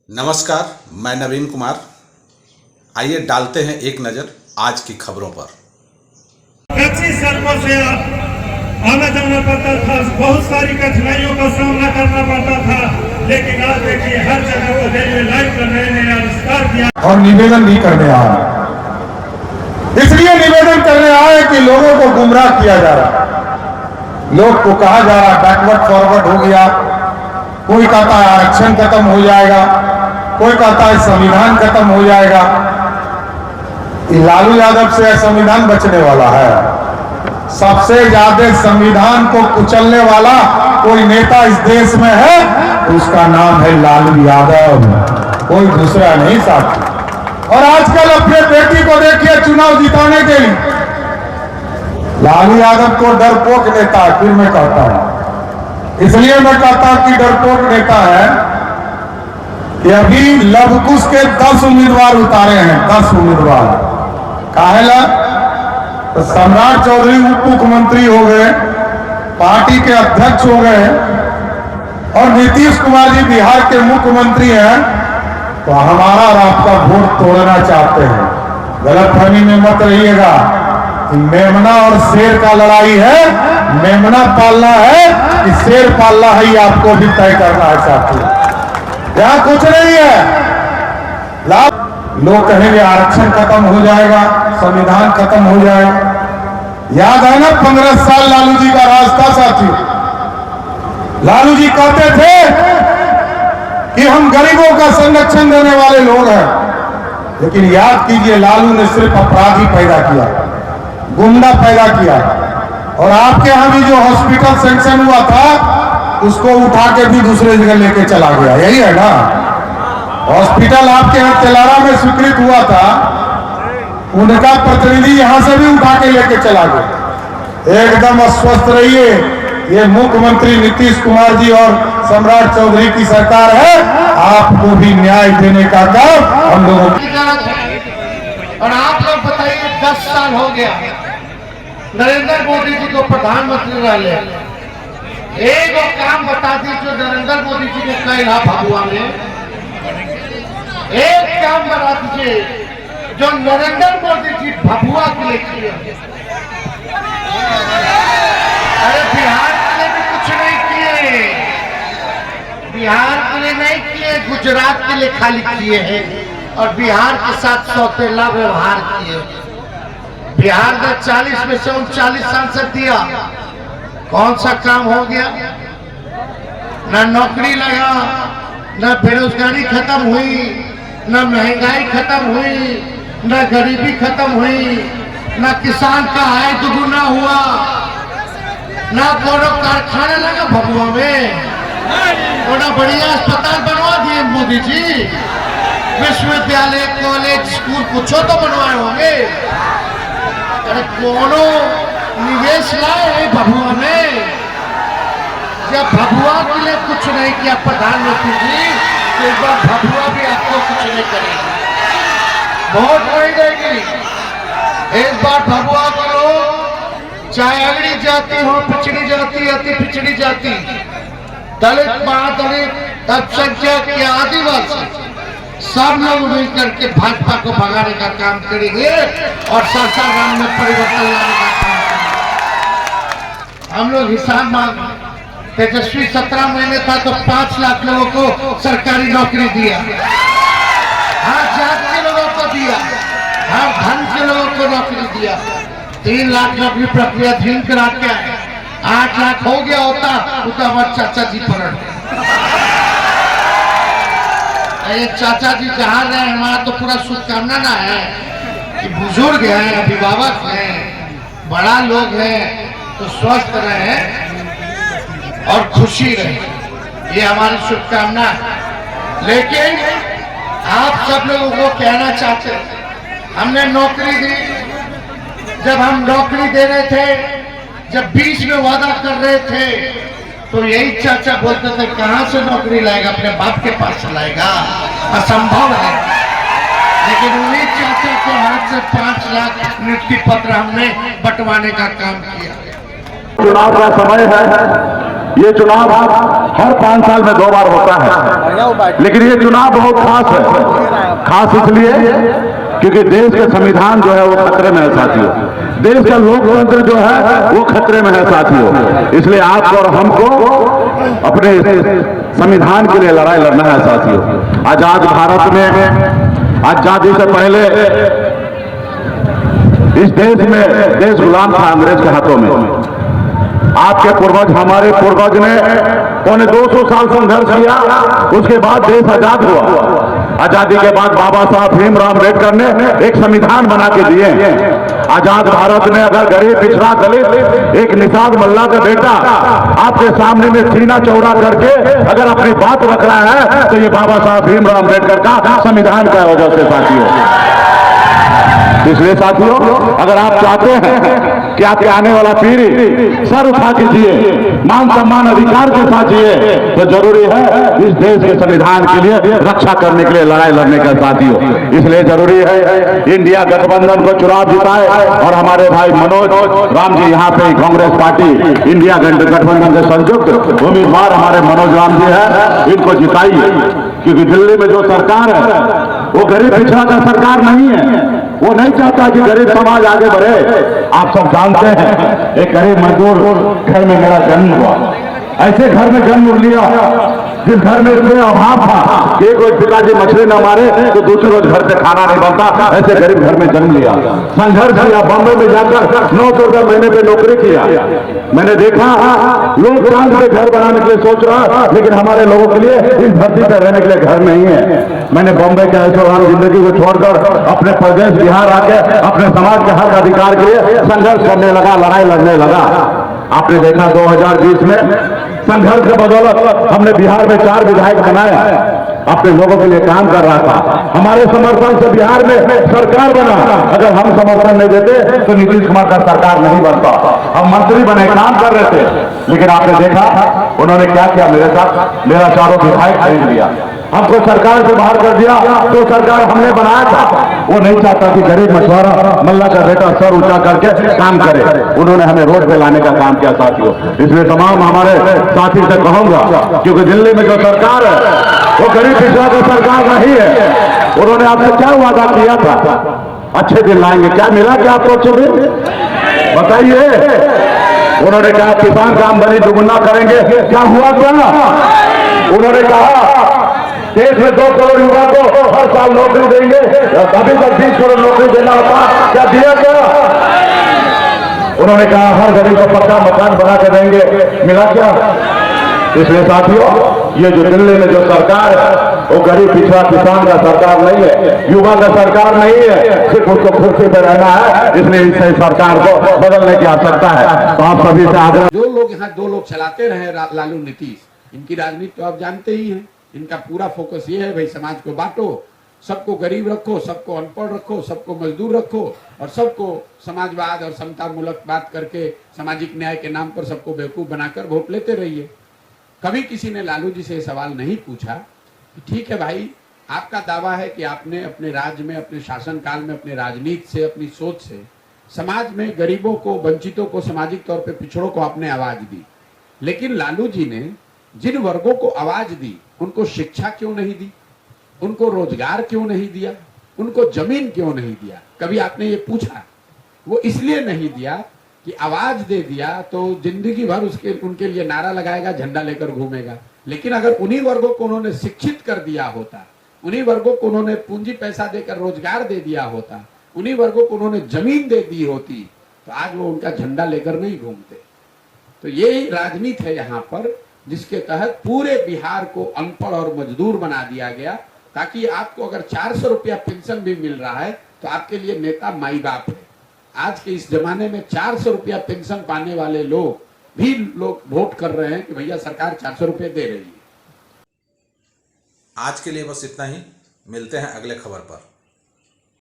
नमस्कार, मैं नवीन कुमार। आइए डालते हैं एक नज़र आज की खबरों पर। 25 सड़कों से आना जाना पड़ता था, बहुत सारी कठिनाइयों का सामना करना पड़ता था, लेकिन आज देखिए हर जगह को रेलवे लाइन का नए आविष्कार किया और निवेदन भी करने आया। इसलिए निवेदन करने आए कि लोगों को गुमराह किया जा रहा है, लोग को कहा जा रहा बैकवर्ड फॉरवर्ड हो गया, कोई कहता है आरक्षण खत्म हो जाएगा, कोई कहता है संविधान खत्म हो जाएगा। लालू यादव से संविधान बचने वाला है। सबसे ज्यादा संविधान को कुचलने वाला कोई नेता इस देश में है तो उसका नाम है लालू यादव, कोई दूसरा नहीं साथी। और आजकल अपने बेटी को देखिए चुनाव जिताने के लिए लालू यादव को डरपोक नेता है। फिर मैं कहता हूं, इसलिए मैं कहता हूं कि डरपोक नेता है कि अभी लवकुश के 10 उम्मीदवार उतारे हैं, 10 उम्मीदवार। काहेला तो सम्राट चौधरी उप मुख्यमंत्री हो गए, पार्टी के अध्यक्ष हो गए और नीतीश कुमार जी बिहार के मुख्यमंत्री हैं, तो हमारा और आपका वोट तोड़ना चाहते हैं। गलतफहमी में मत रहिएगा कि मेमना और शेर का लड़ाई है, मेमना पालना है कि शेर पालना है, ये आपको भी तय करना है साथी। यहां कुछ नहीं है। लोग कहेंगे आरक्षण खत्म हो जाएगा, संविधान खत्म हो जाएगा। याद है ना 15 साल लालू जी का राज था साथी। लालू जी कहते थे कि हम गरीबों का संरक्षण देने वाले लोग हैं, लेकिन याद कीजिए लालू ने सिर्फ अपराधी पैदा किया, गुंडा पैदा किया। और आपके यहां भी जो हॉस्पिटल सैंक्शन हुआ था उसको उठा के भी दूसरे जगह लेके चला गया, यही है ना। हॉस्पिटल आपके यहां तेलारा में स्वीकृत हुआ था, उनका प्रतिनिधि यहां से भी उठा के लेके चला गया। एकदम अस्वस्थ रहिए, ये मुख्यमंत्री नीतीश कुमार जी और सम्राट चौधरी की सरकार है, आपको भी न्याय देने का काम हम लोगों की। और आप लोग बताइए 10 साल हो गया नरेंद्र मोदी जी को प्रधानमंत्री रहे, एक और काम बता दीजिए जो नरेंद्र मोदी जी ने कहा भगवा में, एक काम बता दीजिए जो नरेंद्र मोदी जी भभुआ के लिए किए। अरे बिहार के लिए भी कुछ नहीं किए, बिहार के लिए नहीं किए, गुजरात के लिए खाली किए हैं और बिहार के साथ सौतेला व्यवहार किए। बिहार ने 40 में से 39 सांसद दिया, कौन सा काम हो गया? ना नौकरी लगा, ना बेरोजगारी खत्म हुई, ना महंगाई खत्म हुई, ना गरीबी खत्म हुई, ना किसान का आय दुगुना हुआ, ना कोनो कारखाना लगा भभुआ में, थोड़ा बढ़िया अस्पताल बनवा दिए मोदी जी, विश्वविद्यालय कॉलेज स्कूल कुछ तो बनवाए होंगे। अरे कोनो निवेश लाए भभुआ में? जब भभुआ के लिए कुछ नहीं किया प्रधानमंत्री जी, तो इस बार भभुआ भी आपको कुछ नहीं करेगी, वोट नहीं देगी। इस बार भभुआ को लोग चाहे अगड़ी जाति हो, पिछड़ी जाति, अति पिछड़ी जाति, दलित, महादलित, अल्पसंख्यक या आदिवासी, सब लोग मिलकर के भाजपा को भगाने का काम करेंगे और सासाराम में परिवर्तन लाने का काम करेंगे। हम लोग हिसाब मांग, तेजस्वी 17 महीने था तो 5 लाख लोगों को सरकारी नौकरी दिया, हर जात के लोगों को दिया, हर धर्म के लोगों को नौकरी दिया। 3 लाख नौकरी प्रक्रिया धीम करा के 8 लाख हो गया होता तो हमारे चाचा जी पलट। एक चाचा जी जहाँ रहे, हमारा तो पूरा शुभकामना ना है कि बुजुर्ग हैं, अभिभावक हैं, बड़ा लोग हैं, तो स्वस्थ रहे और खुशी रहे, ये हमारी शुभकामना है। लेकिन आप सब लोगों को कहना चाहते हैं, हमने नौकरी दी, जब हम नौकरी दे रहे थे, जब बीच में वादा कर रहे थे तो यही चाचा बोलते थे कहां से नौकरी लाएगा, अपने बाप के पास लाएगा, असंभव है। लेकिन उन्हीं चाचा के हाथ से 5 लाख नियुक्ति पत्र हमने बंटवाने का काम किया। चुनाव का समय है, ये चुनाव हर 5 साल में 2 बार होता है, लेकिन ये चुनाव बहुत खास है। खास इसलिए क्योंकि देश का संविधान जो है वो खतरे में है साथियों, देश का लोकतंत्र जो है वो खतरे में है साथियों। इसलिए आपको और हमको अपने संविधान के लिए लड़ाई लड़ना है साथियों। आजाद भारत में आजादी से पहले इस देश में देश गुलाम था अंग्रेज के हाथों में। आपके पूर्वज, हमारे पूर्वज ने 250 साल संघर्ष किया, उसके बाद देश आजाद हुआ। आजादी के बाद बाबा साहब भीमराव अम्बेडकर ने एक संविधान बना के दिए। आजाद भारत में अगर गरीब, पिछड़ा, दलित एक निषाद मल्ला का बेटा आपके सामने में सीना चौड़ा करके अगर अपनी बात रख रहा है तो ये बाबा साहब भीमराव अम्बेडकर का संविधान का वजह से साथियों। इसलिए साथियों, अगर आप चाहते हैं कि आपके आने वाला पीढ़ी सर उठा के जिए, मान सम्मान अधिकार के साथ जिए, तो जरूरी है इस देश के संविधान के लिए रक्षा करने के लिए लड़ाई लड़ने का साथियों। इसलिए जरूरी है इंडिया गठबंधन को चुनाव जिताए और हमारे भाई मनोज राम जी यहाँ पे कांग्रेस पार्टी इंडिया गठबंधन के संयुक्त उम्मीदवार हमारे मनोज राम जी है, इनको जिताइए। क्योंकि दिल्ली में जो सरकार है वो गरीब पिछड़ा का सरकार नहीं है। वो नहीं चाहता कि गरीब समाज आगे बढ़े। आप सब जानते हैं एक गरीब मजदूर घर में मेरा जन्म हुआ, ऐसे घर में जन्म लिया जिस घर में इतने अभाव था कि एक रोज पिताजी मछली न मारे तो दूसरे रोज घर से खाना नहीं बनता, ऐसे गरीब घर में जन्म लिया। संघर्ष किया, बॉम्बे में जाकर 900 रुपये महीने पे नौकरी किया। मैंने देखा लोग चांद पे घर बनाने के लिए सोच रहा, लेकिन हमारे लोगों के लिए इस धरती पर रहने के लिए घर नहीं है। मैंने बॉम्बे के ऐशोआराम जिंदगी को छोड़कर अपने प्रदेश बिहार आके अपने समाज के हक अधिकार के लिए संघर्ष करने लगा, लड़ाई लड़ने लगा। आपने देखा 2020 में संघर्ष के बदौलत हमने बिहार में 4 विधायक बनाए, अपने लोगों के लिए काम कर रहा था। हमारे समर्थन से बिहार में सरकार बना। अगर हम समर्थन नहीं देते तो नीतीश कुमार का सरकार नहीं बनता। हम मंत्री बने, काम कर रहे थे, लेकिन आपने देखा उन्होंने क्या किया मेरे साथ, मेरा 4 विधायक खरीद लिया, हमको सरकार से बाहर कर दिया। तो सरकार हमने बनाया था, वो नहीं चाहता कि गरीब मछुआरा मल्ला का बेटा सर ऊंचा करके काम करे। उन्होंने हमें रोड पे लाने का काम किया साथियों। इसलिए तमाम हमारे साथी से कहूंगा, क्योंकि दिल्ली में जो सरकार है वो गरीब पिछड़ा की सरकार नहीं है। उन्होंने आपसे क्या वादा किया था, अच्छे दिन लाएंगे, क्या मिला क्या आपको अच्छे दिन बताइए। उन्होंने कहा किसान का आमदनी दुगुना करेंगे, क्या हुआ क्या? उन्होंने कहा देश में 2 करोड़ युवा को हर साल नौकरी देंगे, अभी तक 20 करोड़ नौकरी देना होता, क्या दिया क्या? उन्होंने कहा हर गरीब को पक्का मकान बना के देंगे, मिला क्या? इसलिए साथियों, ये जो दिल्ली में जो सरकार है वो गरीब पिछड़ा किसान का सरकार नहीं है, युवा का सरकार नहीं है, सिर्फ उसको कुर्सी पर रहना है। इसलिए इस सरकार को बदलने की आवश्यकता है। तो आप सभी से आग्रह, जो लोग यहाँ 2 लोग चलाते रहे लालू नीतीश, इनकी राजनीति तो आप जानते ही हैं। इनका पूरा फोकस ये है भाई समाज को बांटो, सबको गरीब रखो, सबको अनपढ़ रखो, सबको मजदूर रखो और सबको समाजवाद और समता मूलक बात करके सामाजिक न्याय के नाम पर सबको बेवकूफ बनाकर वोट लेते रहिए। कभी किसी ने लालू जी से सवाल नहीं पूछा कि ठीक है भाई, आपका दावा है कि आपने अपने राज्य में, अपने शासनकाल में, अपने राजनीति से, अपनी सोच से समाज में गरीबों को, वंचितों को, सामाजिक तौर पर पिछड़ों को आपने आवाज दी। लेकिन लालू जी ने जिन वर्गों को आवाज दी उनको शिक्षा क्यों नहीं दी, उनको रोजगार क्यों नहीं दिया, उनको जमीन क्यों नहीं दिया? कभी आपने ये पूछा? वो इसलिए नहीं दिया कि आवाज दे दिया तो जिंदगी भर उनके लिए नारा लगाएगा, झंडा लेकर घूमेगा। लेकिन अगर उन्हीं वर्गों को उन्होंने शिक्षित कर दिया होता, उन्हीं वर्गों को उन्होंने पूंजी पैसा देकर रोजगार दे दिया होता, उन्हीं वर्गों को उन्होंने जमीन दे दी होती, तो आज वो उनका झंडा लेकर नहीं घूमते। तो ये राजनीति है यहाँ पर, जिसके तहत पूरे बिहार को अनपढ़ और मजदूर बना दिया गया, ताकि आपको अगर 400 रुपया पेंशन भी मिल रहा है तो आपके लिए नेता माई बाप है। आज के इस जमाने में 400 रुपया पेंशन पाने वाले लोग वोट कर रहे हैं कि भैया सरकार 400 रुपये दे रही है। आज के लिए बस इतना ही, मिलते हैं अगले खबर पर।